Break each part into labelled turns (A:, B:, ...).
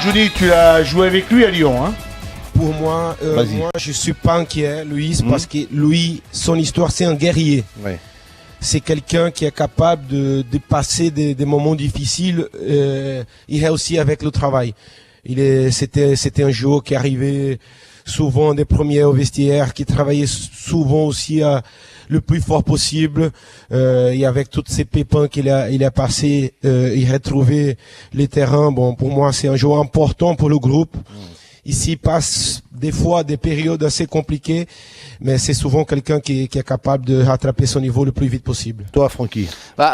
A: Johnny, tu as joué avec lui à Lyon, hein?
B: Pour moi, je suis pas inquiet, Louis, parce que Louis, son histoire, c'est un guerrier.
A: Ouais.
B: C'est quelqu'un qui est capable de passer des moments difficiles et réussir avec le travail. C'était un joueur qui arrivait souvent des premiers au vestiaire, qui travaillait souvent aussi le plus fort possible. Et avec tous ces pépins qu'il a passé, il retrouvait les terrains. Bon, pour moi, c'est un joueur important pour le groupe. Ici passe des fois des périodes assez compliquées, mais c'est souvent quelqu'un qui est capable de rattraper son niveau le plus vite possible.
A: Toi, Francky?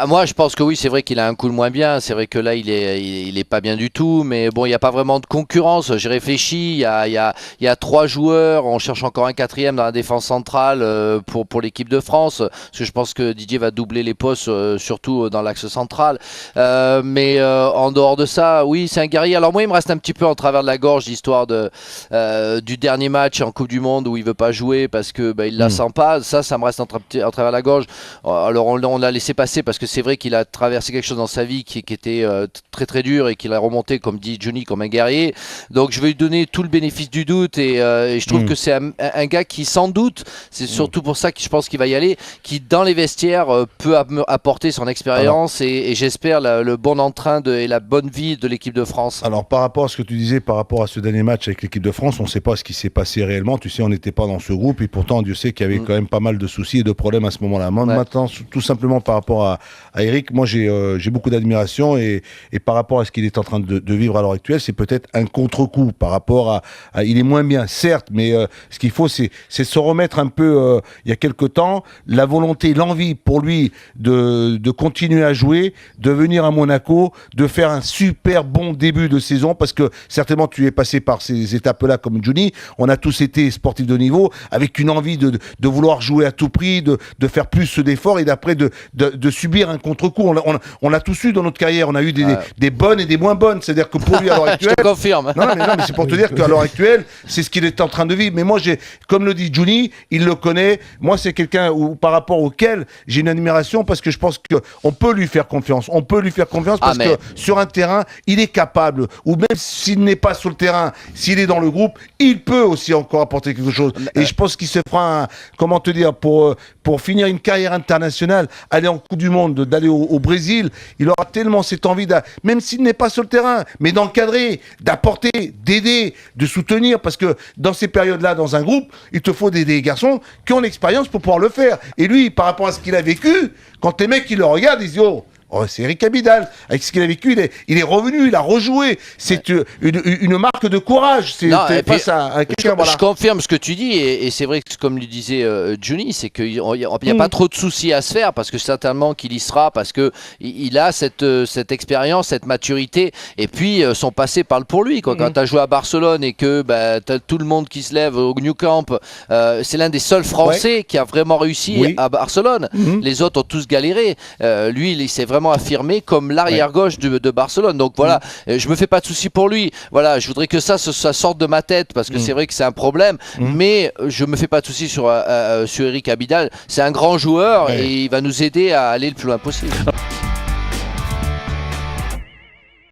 C: Moi, je pense que oui, c'est vrai qu'il a un coup de moins bien. C'est vrai que là, il est pas bien du tout. Mais bon, il n'y a pas vraiment de concurrence. J'ai réfléchi. Il y a 3 joueurs. On cherche encore un 4e dans la défense centrale pour l'équipe de France. Parce que je pense que Didier va doubler les postes, surtout dans l'axe central. Mais en dehors de ça, oui, c'est un guerrier. Alors moi, il me reste un petit peu en travers de la gorge l'histoire du dernier match en Coupe du Monde où il veut pas jouer parce que il la sent pas. Ça me reste en travers de la gorge. Alors on l'a laissé passer parce que c'est vrai qu'il a traversé quelque chose dans sa vie qui était très très dur et qu'il a remonté, comme dit Johnny, comme un guerrier. Donc je vais lui donner tout le bénéfice du doute et je trouve que c'est un gars qui sans doute, c'est surtout pour ça que je pense qu'il va y aller, qui dans les vestiaires peut apporter son expérience et j'espère le bon entrain et la bonne vie de l'équipe de France.
A: Alors par rapport à ce que tu disais, par rapport à ce dernier match avec l'équipe de France, on ne sait pas ce qui s'est passé réellement. Tu sais, on n'était pas dans ce groupe et pourtant Dieu sait qu'il y avait quand même pas mal de soucis et de problèmes à ce moment-là. Maintenant, tout simplement par rapport à Eric, moi j'ai beaucoup d'admiration et par rapport à ce qu'il est en train de vivre à l'heure actuelle, c'est peut-être un contre-coup par rapport à il est moins bien, certes, mais ce qu'il faut c'est se remettre un peu il y a quelque temps, la volonté, l'envie pour lui de continuer à jouer, de venir à Monaco, de faire un super bon début de saison parce que certainement tu es passé par ces étapes-là comme Johnny, on a tous été sportifs de niveau avec une envie de vouloir jouer à tout prix, de faire plus d'efforts et d'après de subir un contre-coup. On l'a tous eu dans notre carrière, on a eu des bonnes et des moins bonnes, c'est-à-dire que pour lui à l'heure actuelle...
C: Je te confirme.
A: Non, mais c'est pour te dire qu'à l'heure actuelle, c'est ce qu'il est en train de vivre. Mais moi, comme le dit Johnny, il le connaît, moi c'est quelqu'un par rapport auquel j'ai une admiration parce que je pense qu'on peut lui faire confiance. On peut lui faire confiance parce que sur un terrain, il est capable, ou même s'il n'est pas sur le terrain, s'il est dans le groupe, il peut aussi encore apporter quelque chose. Et je pense qu'il se fera, comment te dire, pour finir une carrière internationale, aller en Coupe du Monde, d'aller au Brésil, il aura tellement cette envie, même s'il n'est pas sur le terrain, mais d'encadrer, d'apporter, d'aider, de soutenir, parce que dans ces périodes-là, dans un groupe, il te faut des garçons qui ont l'expérience pour pouvoir le faire. Et lui, par rapport à ce qu'il a vécu, quand les mecs, ils le regardent, ils disent « Oh, c'est Eric Abidal. Avec ce qu'il a vécu, il est revenu, il a rejoué. C'est une marque de courage. C'est face à quelqu'un.
C: Je confirme ce que tu dis et c'est vrai que comme lui disait Johnny, c'est qu'il n'y a pas trop de soucis à se faire parce que certainement qu'il y sera parce que il a cette expérience, cette maturité et puis son passé parle pour lui. Quand tu as joué à Barcelone et que tu as tout le monde qui se lève au Nou Camp, c'est l'un des seuls Français qui a vraiment réussi à Barcelone. Les autres ont tous galéré. Lui, il s'est vraiment affirmé comme l'arrière-gauche de Barcelone. Donc voilà, je me fais pas de soucis pour lui. Voilà, je voudrais que ça sorte de ma tête parce que c'est vrai que c'est un problème, mais je me fais pas de soucis sur Eric Abidal. C'est un grand joueur et il va nous aider à aller le plus loin possible.